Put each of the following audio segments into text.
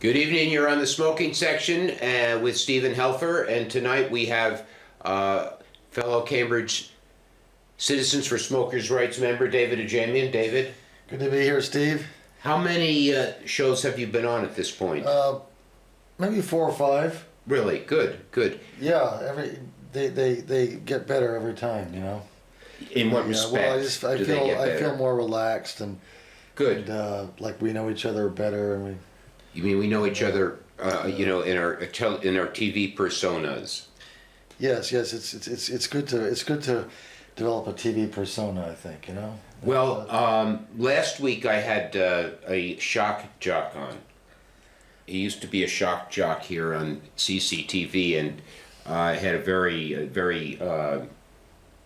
Good evening. You're on the smoking section with Stephen Helfer, and tonight we have fellow Cambridge Citizens for Smokers' Rights member David Ajemian. David, Good to be here, Steve. how many shows have you been on at this point? Maybe 4 or 5. Really? Good, good. Yeah, they get better every time, In what Yeah, respect well, do they get I better? feel more relaxed and Good. like we know each other better, and You mean we know each other, in our TV personas? yes, it's good to develop a TV persona, I think, Well, last week I had a shock jock on. He used to be a shock jock here on CCTV, and had a very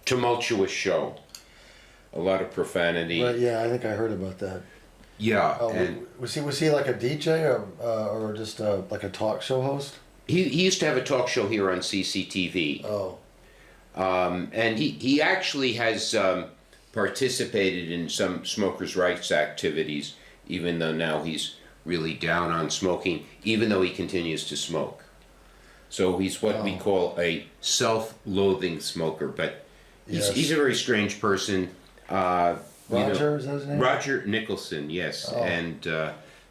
tumultuous show. A lot of profanity. But yeah, I think I heard about that. Yeah, Oh, and was he like a DJ or just like a talk show host? he used to have a talk show here on CCTV. Oh, And he actually has participated in some smokers' rights activities, even though now he's really down on smoking, even though he continues to smoke. So he's what we call a self-loathing smoker, but he's a very strange person. Roger, is that his name? Roger Nicholson, yes, and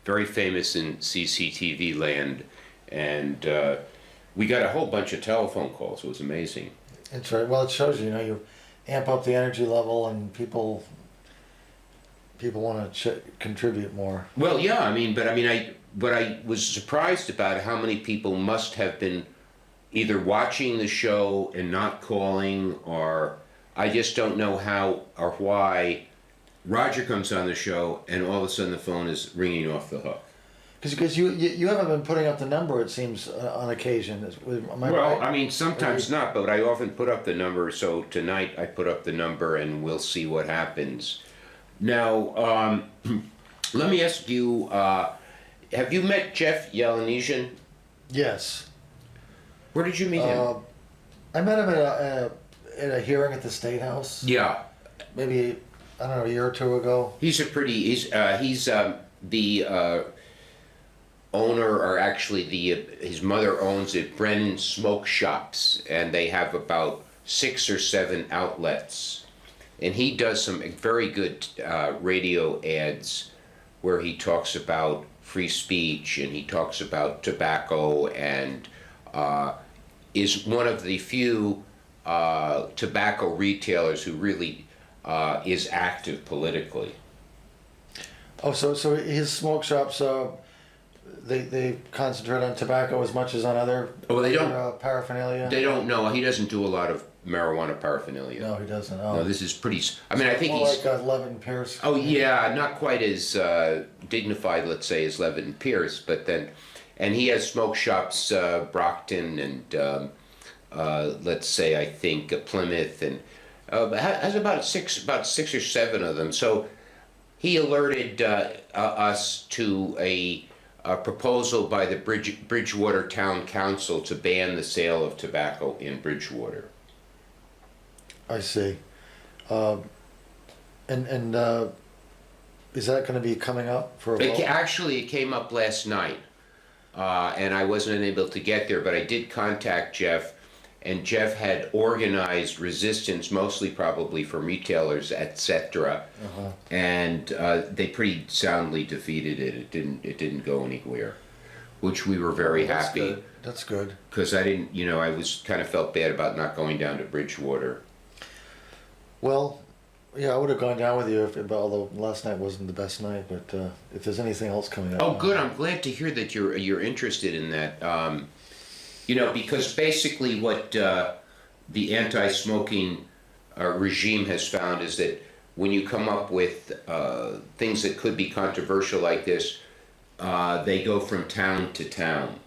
very famous in CCTV land. And we got a whole bunch of telephone calls. It was amazing. It's right. Well, it shows you amp up the energy level, and people want to contribute more. Well, yeah, what I was surprised about how many people must have been either watching the show and not calling, or I just don't know how or why Roger comes on the show and all of a sudden the phone is ringing off the hook. Because you haven't been putting up the number, it seems, on occasion. Am I right? Well, sometimes not, but I often put up the number, so tonight I put up the number and we'll see what happens. Now, let me ask you, have you met Jeff Yelenesian? Yes. Where did you meet him? I met him at a hearing at the State House. Yeah. Maybe, I don't know, a year or two ago. He's the owner, or actually his mother owns it, Brennan Smoke Shops, and they have about 6 or 7 outlets. And he does some very good radio ads where he talks about free speech and he talks about tobacco, and is one of the few tobacco retailers who really is active politically. Oh, so his smoke shops, they concentrate on tobacco as much as on other paraphernalia? They don't know. He doesn't do a lot of marijuana paraphernalia. No, he doesn't. Oh. No, this is pretty. I think more he's like Levin Pierce. Oh yeah, not quite as dignified, let's say, as Levin Pierce, but then, and he has smoke shops, Brockton and let's say I think Plymouth, and has about six or 7 of them. So he alerted us to a proposal by the Bridgewater Town Council to ban the sale of tobacco in Bridgewater. I see. And is that going to be coming up for a vote? Actually, it came up last night, and I wasn't able to get there, but I did contact Jeff, and Jeff had organized resistance, mostly probably from retailers, etc. And they pretty soundly defeated it. It didn't go anywhere, which we were very happy. Good. That's good. Because I didn't, I was kind of felt bad about not going down to Bridgewater. Well, yeah, I would have gone down with you, although last night wasn't the best night. But if there's anything else coming up. Oh, good. I'm glad to hear that you're interested in that. Because basically what the anti-smoking regime has found is that when you come up with things that could be controversial like this, they go from town to town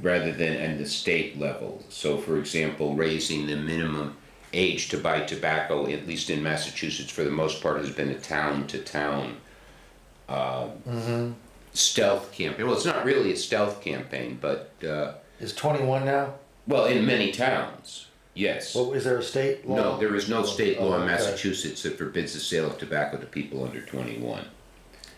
rather than at the state level. So, for example, raising the minimum age to buy tobacco, at least in Massachusetts, for the most part, has been a town-to-town stealth campaign. Well, it's not really a stealth campaign, but Is 21 now? well, in many towns, yes. Well, is there a state law? No, there is no state law in okay. Massachusetts that forbids the sale of tobacco to people under 21.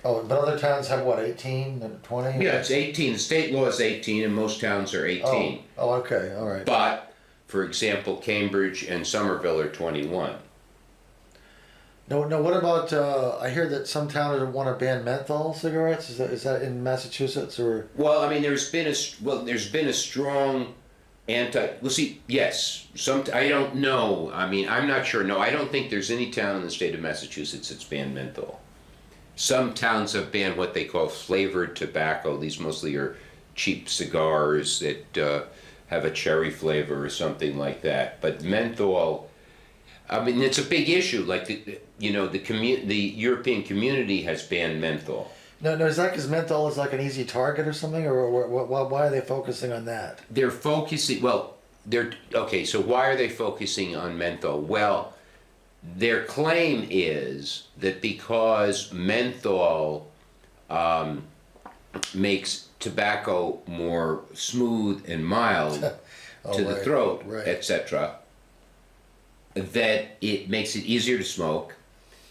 Oh, but other towns have what, 18 and 20? Yeah, it's 18. The state law is 18, and most towns are 18. Oh, okay, all right. But, for example, Cambridge and Somerville are 21. No, what about, I hear that some towns want to ban menthol cigarettes. Is that in Massachusetts or? Well, I mean, there's been a strong well, see, yes, I don't know. I mean, I'm not sure. No, I don't think there's any town in the state of Massachusetts that's banned menthol. Some towns have banned what they call flavored tobacco. These mostly are cheap cigars that have a cherry flavor or something like that. But menthol, I mean, it's a big issue. Like the European community has banned menthol. No, is that because menthol is like an easy target or something, or why are they focusing on that? They're focusing. Well, okay. So why are they focusing on menthol? Well, their claim is that because menthol makes tobacco more smooth and mild to the throat, right. etc., that it makes it easier to smoke,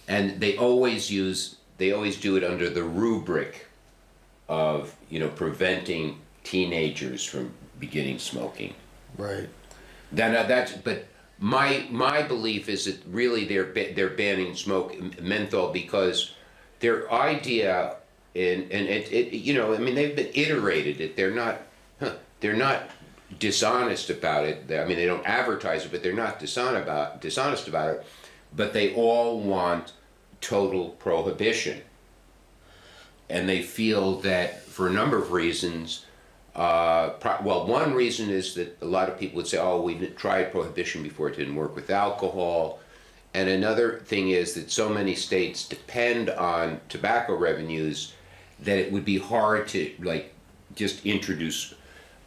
and they always do it under the rubric of preventing teenagers from beginning smoking. Right. But my belief is that really they're banning menthol because their idea and I mean they've been iterated it. They're not dishonest about it. I mean they don't advertise it, but they're not dishonest about it. But they all want total prohibition, and they feel that for a number of reasons. One reason is that a lot of people would say, "Oh, we tried prohibition before; it didn't work with alcohol." And another thing is that so many states depend on tobacco revenues that it would be hard to just introduce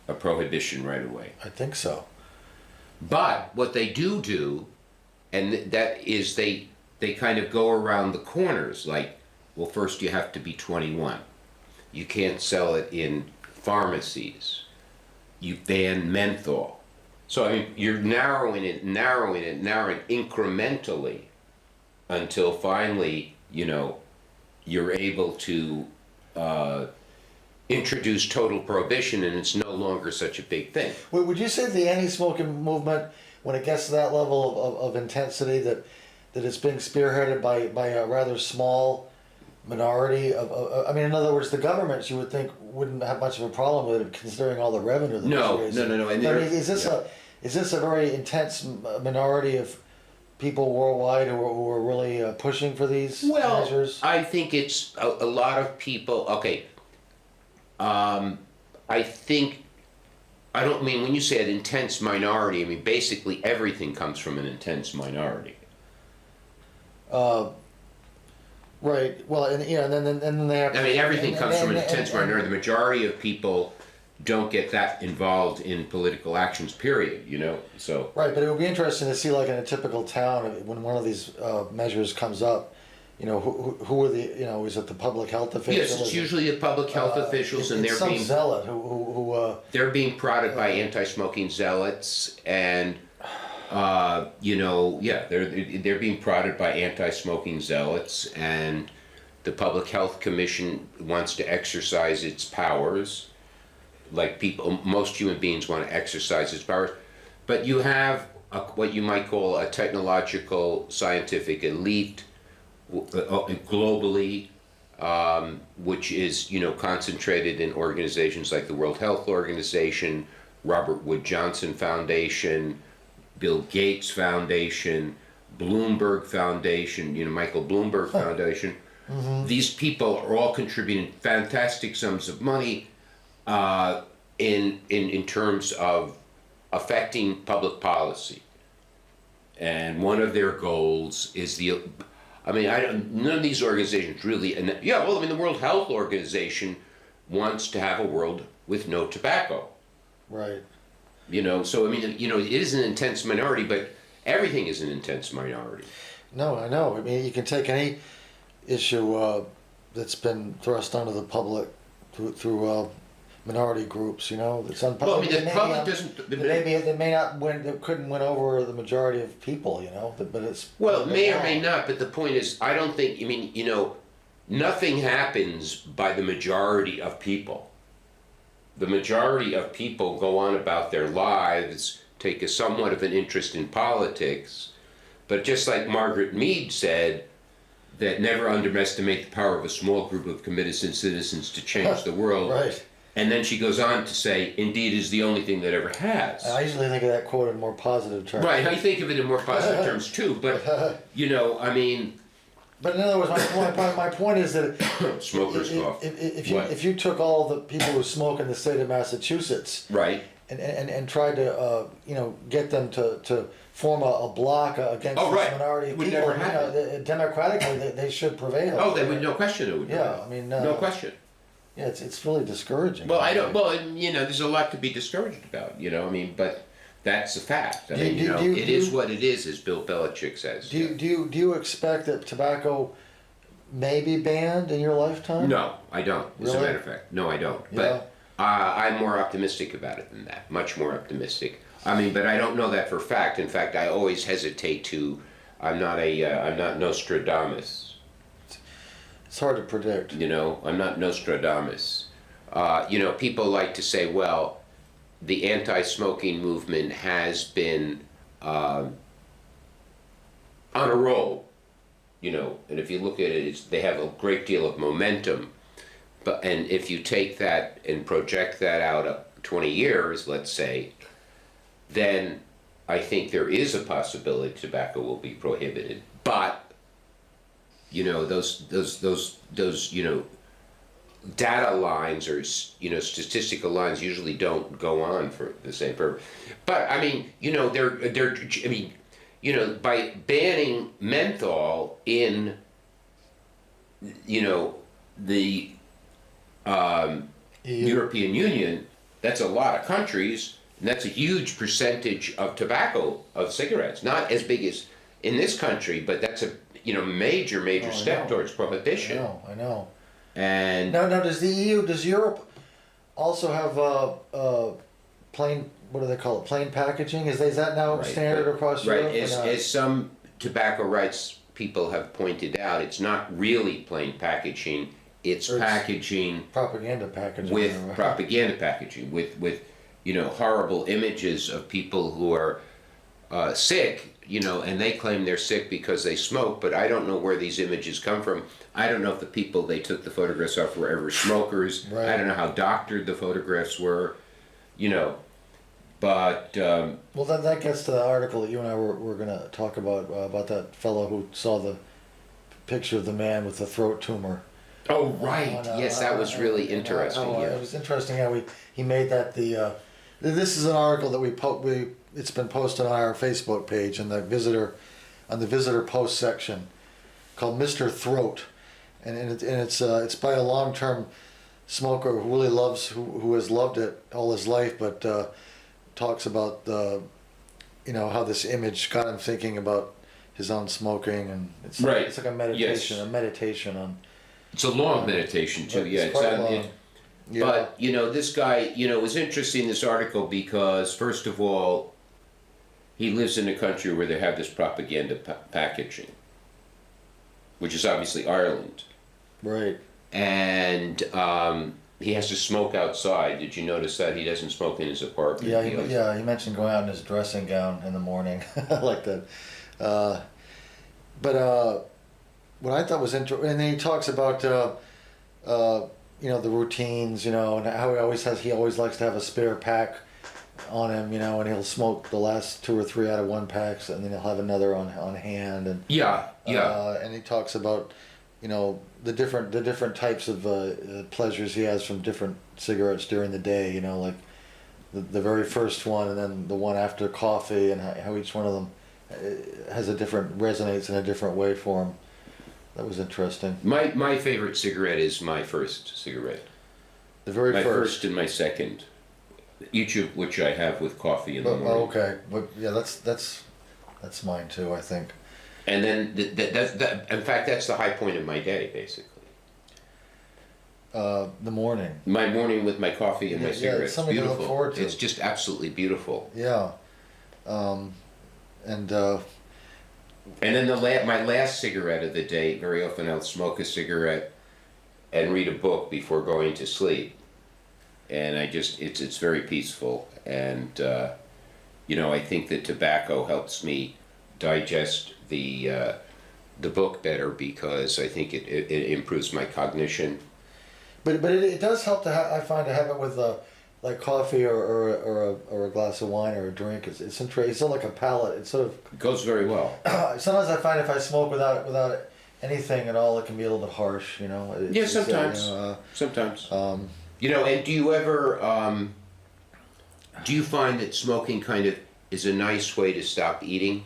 a prohibition right away. I think so. But what they do, and that is they kind of go around the corners. Like, well, first you have to be 21. You can't sell it in pharmacies. You ban menthol. So I mean, you're narrowing it incrementally until finally, you're able to introduce total prohibition, and it's no longer such a big thing. Would you say the anti-smoking movement, when it gets to that level of intensity, that it's being spearheaded by a rather small minority I mean, in other words, the governments you would think wouldn't have much of a problem with it, considering all the revenue that No. And is this a very intense minority of people worldwide who are really pushing for these measures? I think it's a lot of people. Okay. I think, I don't mean, when you say an intense minority, I mean basically everything comes from an intense minority. Right. Well, and then they have. I mean, everything comes from an intense minority. The majority of people don't get that involved in political actions, period, so. Right, but it would be interesting to see, like in a typical town, when one of these measures comes up, who are the, is it the public health officials? Yes, it's usually the public health officials, and they're being zealot who they're being prodded by anti-smoking zealots, and they're being prodded by anti-smoking zealots, and the Public Health Commission wants to exercise its powers, like most human beings want to exercise its powers, but you have what you might call a technological scientific elite globally, which is concentrated in organizations like the World Health Organization, Robert Wood Johnson Foundation, Bill Gates Foundation, Bloomberg Foundation, Michael Bloomberg Foundation. Mm-hmm. These people are all contributing fantastic sums of money in terms of affecting public policy. And one of their goals is none of these organizations really, the World Health Organization wants to have a world with no tobacco. Right. So it is an intense minority, but everything is an intense minority. No, I know. I mean, you can take any issue that's been thrust onto the public through minority groups. It's unpopular. Well, the public doesn't. They may not win. They couldn't win over the majority of people. But it's. Well, it may or may not. But the point is, I don't think. nothing happens by the majority of people. The majority of people go on about their lives, take a somewhat of an interest in politics, but just like Margaret Mead said, that never underestimate the power of a small group of committed citizens to change the world. Right. And then she goes on to say, indeed is the only thing that ever has. I usually think of that quote in more positive terms. Right, I think of it in more positive terms too, but, you know, I mean... But in other words, my point is that Smokers cough. if you took all the people who smoke in the state of Massachusetts, right, and tried to get them to form a block against this minority of people, democratically they should prevail. Oh, they would, no question it would prevail. I mean, no question. Yeah, it's really discouraging. Well, I don't. Well, you know, there's a lot to be discouraged about. You know, I mean, but that's a fact. I mean, it is what it is, as Bill Belichick says. Do you expect that tobacco may be banned in your lifetime? No, I don't. As a matter of fact, no, I don't. Yeah. But I'm more optimistic about it than that. Much more optimistic. I mean, but I don't know that for a fact. In fact, I always hesitate to. I'm not Nostradamus. It's hard to predict. You know, I'm not Nostradamus. You know, people like to say, well, the anti-smoking movement has been on a roll, you know, and if you look at it, they have a great deal of momentum. And if you take that and project that out 20 years, let's say, then I think there is a possibility tobacco will be prohibited. But you know, those you know, data lines or, you know, statistical lines usually don't go on for the same purpose. But I mean, you know, I mean, you know, by banning menthol in, you know, the European Union, that's a lot of countries, and that's a huge percentage of tobacco, of cigarettes. Not as big as in this country, but that's a, you know, major step towards prohibition. I know. And now does Europe also have plain, what do they call it, plain packaging? Is that now standard across Europe? Right, as some tobacco rights people have pointed out, it's not really plain packaging, it's packaging. Propaganda packaging. With propaganda packaging, with you know, horrible images of people who are sick, you know, and they claim they're sick because they smoke, but I don't know where these images come from. I don't know if the people they took the photographs of were ever smokers. Right. I don't know how doctored the photographs were, you know, but... well, then that gets to the article that you and I were going to talk about that fellow who saw the picture of the man with the throat tumor. Oh, right. Yes, that was really interesting. Yeah. It was interesting how he made that this is an article that it's been posted on our Facebook page on the visitor post section called Mr. Throat, and it's by a long-term smoker who really who has loved it all his life, but talks about you know, how this image got him thinking about his own smoking, and it's like a meditation, on. It's a long meditation too. Yeah, it's quite long. Yeah. But you know, this guy, you know, it was interesting, this article, because first of all, he lives in a country where they have this propaganda packaging, which is obviously Ireland. Right. And he has to smoke outside. Did you notice that? He doesn't smoke in his apartment. Yeah, he mentioned going out in his dressing gown in the morning. I like that. But what I thought was interesting, and then he talks about you know, the routines, you know, and how he always likes to have a spare pack on him, you know, and he'll smoke the last 2 or 3 out of one pack, and then he'll have another on hand, and and he talks about, you know, the different types of pleasures he has from different cigarettes during the day, you know, like the very first one, and then the one after coffee, and how each one of them resonates in a different way for him. That was interesting. My favorite cigarette is my first cigarette. The very my first. first and my second, each of which I have with coffee in the morning. Oh, okay, but yeah, that's mine too, I think. And then in fact, that's the high point of my day, basically. The morning. My morning with my coffee and my cigarette. It's something beautiful. to look forward to. It's just absolutely beautiful. Yeah. And then my last cigarette of the day, very often I'll smoke a cigarette and read a book before going to sleep. And it's very peaceful. And, I think that tobacco helps me digest the book better because I think it improves my cognition. But it does help I find to have it with like coffee or a glass of wine or a drink. It's sort of like a palate. It's sort of It goes very well. sometimes I find if I smoke without anything at all, it can be a little bit harsh. Yeah, sometimes. Sometimes. And do you ever do you find that smoking kind of is a nice way to stop eating?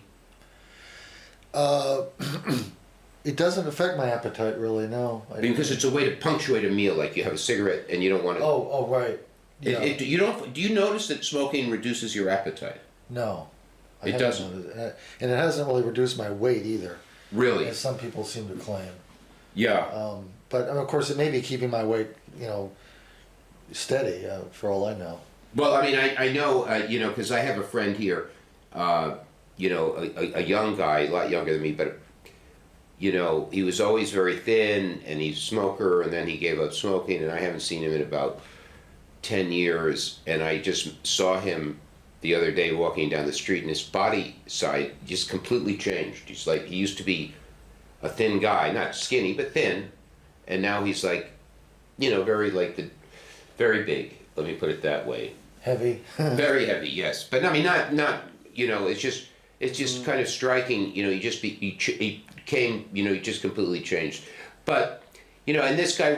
It doesn't affect my appetite really. No. Because it's a way to punctuate a meal, like you have a cigarette and you don't want to. Oh right. Yeah. Do you notice that smoking reduces your appetite? No. It doesn't. Noticed. And it hasn't really reduced my weight either. Really? As some people seem to claim. Yeah. But of course, it may be keeping my weight, steady for all I know. Well, I mean, I know, because I have a friend here, a young guy, a lot younger than me, but, he was always very thin, and he's a smoker, and then he gave up smoking, and I haven't seen him in about 10 years, and I just saw him the other day walking down the street, and his body side just completely changed. He's like, he used to be a thin guy, not skinny, but thin, and now he's like, very big, let me put it that way. Heavy. Very heavy, yes. But I mean, not it's just kind of striking, he came, he just completely changed. But, and this guy,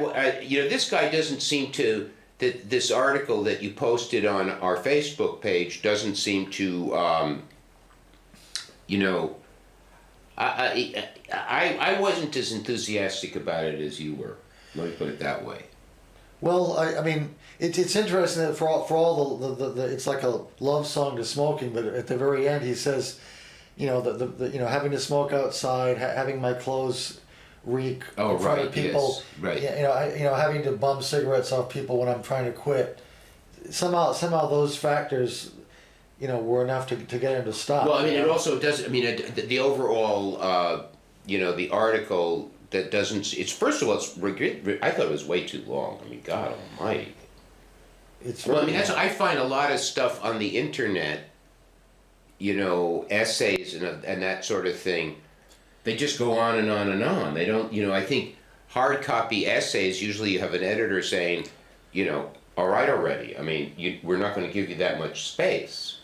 this guy doesn't seem to, this article that you posted on our Facebook page doesn't seem to, I wasn't as enthusiastic about it as you were. Let me put it that way. Well, I mean, it's interesting that for all the it's like a love song to smoking, but at the very end he says, having to smoke outside, having my clothes reek in front of people, yes, right. Having to bum cigarettes off people when I'm trying to quit. Somehow those factors, were enough to get him to stop. Well, I mean, it also does. I mean, the overall, the article. That doesn't. It's first of all, I thought it was way too long. I mean, God Almighty. Well, I mean, I find a lot of stuff on the internet, essays and that sort of thing. They just go on and on and on. They don't. I think hard copy essays usually you have an editor saying, all right already. I mean, we're not going to give you that much space.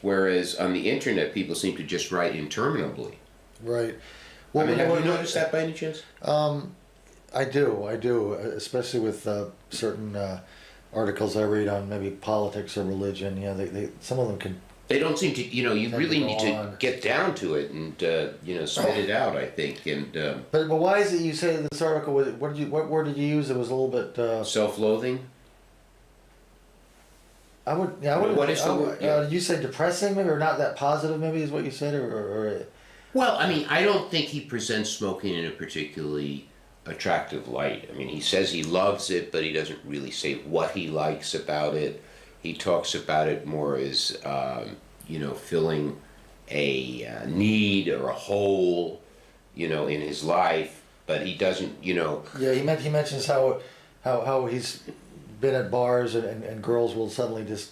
Whereas on the internet, people seem to just write interminably. Right. Well, I mean, have you noticed that by any chance? I do, especially with certain articles I read on maybe politics or religion. They some of them can. They don't seem to, you really need to get down to it and, spit it out, I think. And But why is it you say this article? What word did you use? It was a little bit self-loathing. I would. What is the word? You said depressing, maybe, or not that positive, maybe is what you said, or. Well, I mean, I don't think he presents smoking in a particularly attractive light. I mean, he says he loves it, but he doesn't really say what he likes about it. He talks about it more as, filling a need or a hole, in his life. But he doesn't, Yeah, he mentions how he's been at bars and girls will suddenly just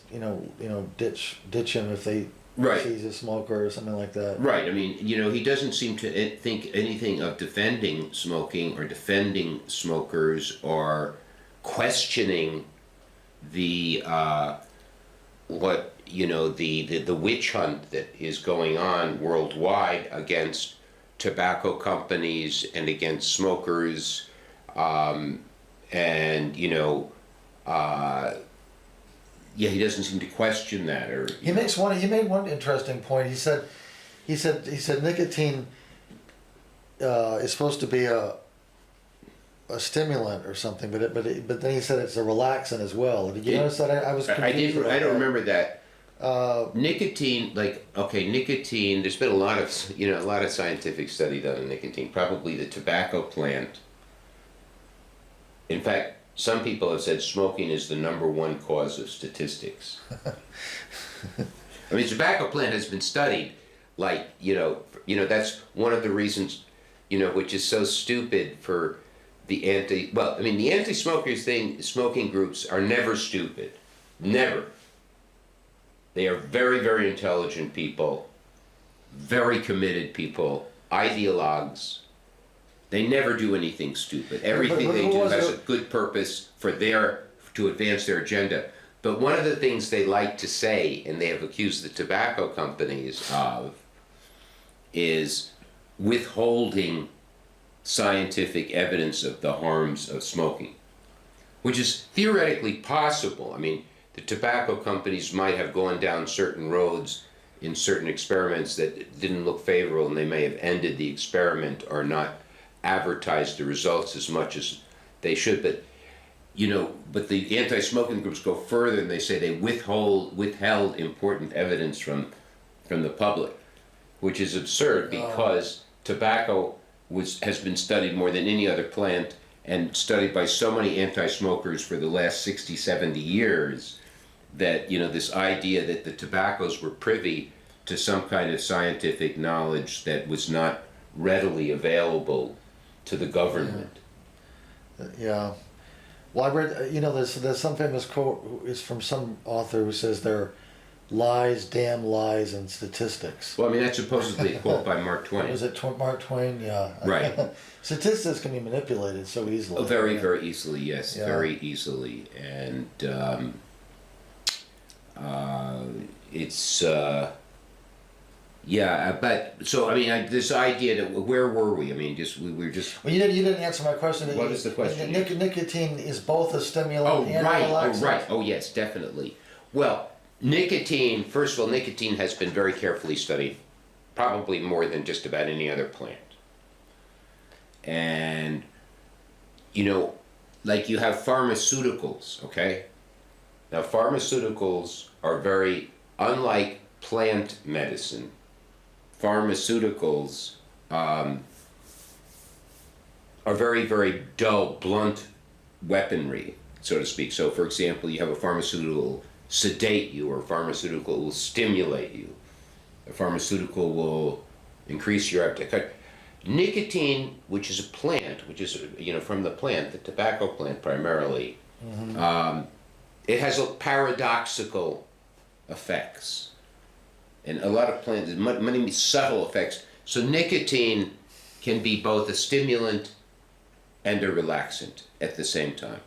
ditch him if they. Right. He's a smoker or something like that. Right. I mean, he doesn't seem to think anything of defending smoking or defending smokers or questioning the the witch hunt that is going on worldwide against tobacco companies and against smokers, he doesn't seem to question that, or he made one interesting point. He said nicotine is supposed to be a stimulant or something, but then he said it's a relaxant as well. Did you notice that? I was confused. I don't remember that. Nicotine, nicotine. There's been a lot of scientific study done on nicotine. Probably the tobacco plant. In fact, some people have said smoking is the #1 cause of statistics. I mean, tobacco plant has been studied, that's one of the reasons, which is so stupid for, the anti-smoking groups are never stupid. Never. They are very, very intelligent people, very committed people, ideologues. They never do anything stupid. Everything they do has a good purpose to advance their agenda. But one of the things they like to say, and they have accused the tobacco companies of, is withholding scientific evidence of the harms of smoking, which is theoretically possible. I mean, the tobacco companies might have gone down certain roads in certain experiments that didn't look favorable, and they may have ended the experiment or not advertised the results as much as they should. But but the anti-smoking groups go further, and they say they withheld important evidence from the public, which is absurd because tobacco has been studied more than any other plant and studied by so many anti-smokers for the last 60, 70 years that, this idea that the tobaccos were privy to some kind of scientific knowledge that was not readily available to the government. Yeah. Well, I read, there's some famous quote is from some author who says there are lies, damn lies, and statistics. Well, I mean, that's supposedly a quote by Mark Twain. Was it Mark Twain? Yeah. Right. Statistics can be manipulated so easily. Oh, very, very easily, yes. Yeah. Very easily. And it's... but so I mean, this idea that where were we? I mean, we were just. Well, you didn't answer my question. What is the question? Nicotine is both a stimulant and a relaxant. Oh, right. Oh, yes, definitely. Well, nicotine. First of all, nicotine has been very carefully studied, probably more than just about any other plant. And like you have pharmaceuticals. Okay. Now, pharmaceuticals are very unlike plant medicine. Pharmaceuticals are very, very dull, blunt weaponry, so to speak. So, for example, you have a pharmaceutical sedate you, or a pharmaceutical will stimulate you. A pharmaceutical will increase your appetite. Nicotine, which is a plant, which is from the plant, the tobacco plant primarily, it has a paradoxical effects. And a lot of plants, many subtle effects. So nicotine can be both a stimulant and a relaxant at the same time.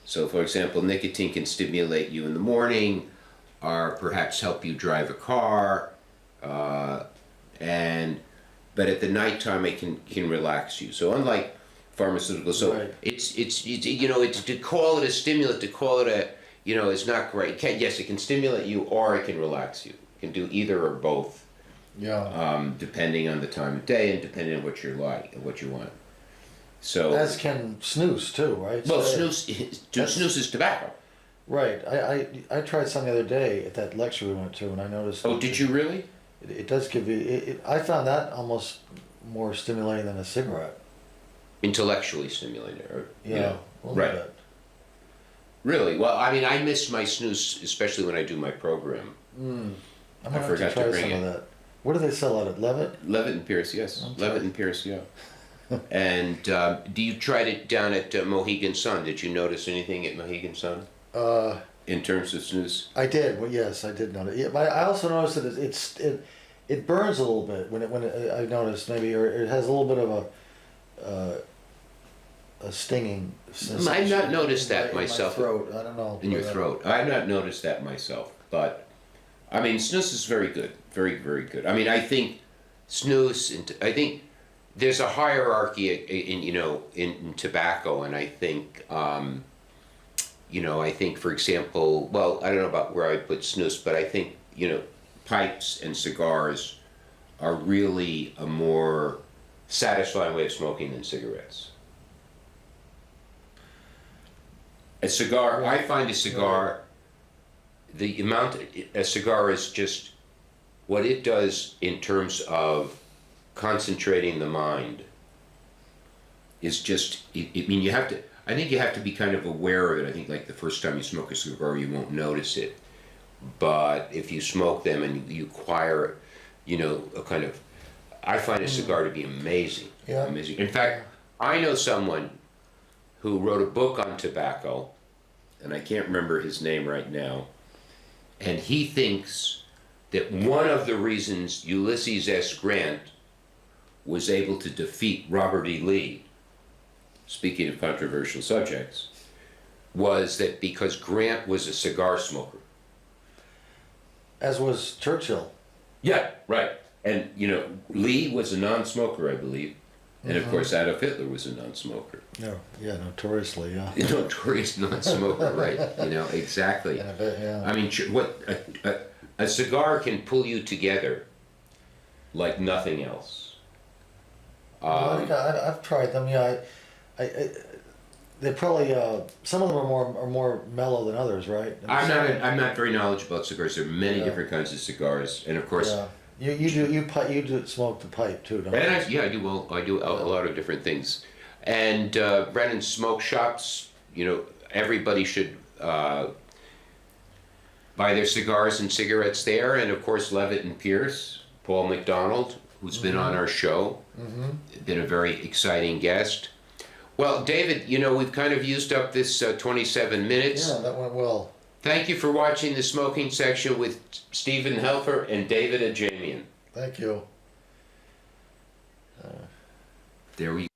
So, for example, nicotine can stimulate you in the morning, or perhaps help you drive a car, but at the nighttime it can relax you. So, unlike pharmaceuticals, so right. it's to call it a stimulant, to call it it's not great. Yes, it can stimulate you or it can relax you. Can do either or both. Yeah. Depending on the time of day and depending on what you like and what you want. So. As can snus too, right? Well, snus is tobacco. Right. I tried some the other day at that lecture we went to, and I noticed. Oh, did you really? It does give you. I found that almost more stimulating than a cigarette. Intellectually stimulating, or yeah, right. Bit. Really? Well, I mean, I miss my snus, especially when I do my program. I'm gonna have to try some of that. What do they sell out at Levitt? Levitt and Pierce, yes. Levitt and Pierce, yeah. And do you tried it down at Mohegan Sun? Did you notice anything at Mohegan Sun? In terms of snus? I did. Well, yes, I did notice. Yeah, but I also noticed that it burns a little bit when I noticed maybe, or it has a little bit of a stinging sensation. I've not noticed that myself. In my throat. I don't know. In your throat. I've not noticed that myself, but I mean, snus is very good. Very, very good. I mean, I think snus, I think there's a hierarchy in tobacco, and I think, I think, for example, well, I don't know about where I put snus, but I think, pipes and cigars are really a more satisfying way of smoking than cigarettes. A cigar, I find a cigar, a cigar is just what it does in terms of concentrating the mind is just, I think you have to be kind of aware of it. I think like the first time you smoke a cigar, you won't notice it. But if you smoke them and you acquire, a kind of, I find a cigar to be amazing. Yeah. Amazing. In fact, I know someone who wrote a book on tobacco, and I can't remember his name right now, and he thinks that one of the reasons Ulysses S. Grant was able to defeat Robert E. Lee, speaking of controversial subjects, was that because Grant was a cigar smoker. As was Churchill. Yeah, right. And, you know, Lee was a non-smoker, I believe. And of course, Adolf Hitler was a non-smoker. No, yeah, notoriously, yeah. A notorious non-smoker, right? You know, exactly. And I bet, yeah. I mean, a cigar can pull you together like nothing else. I've tried them. Yeah, they probably some of them are more mellow than others, right? I'm not very knowledgeable about cigars. There are many different kinds of cigars, and of course, yeah. You do smoke the pipe too, don't you? and I do a lot of different things. And Brennan's Smoke Shops, you know, everybody should buy their cigars and cigarettes there. And of course, Levitt and Pierce, Paul McDonald, who's been on our show, been a very exciting guest. Well, David, you know, we've kind of used up this 27 minutes. Yeah, that went well. Thank you for watching the Smoking Section with Stephen Helfer and David Ajemian. Thank you. There we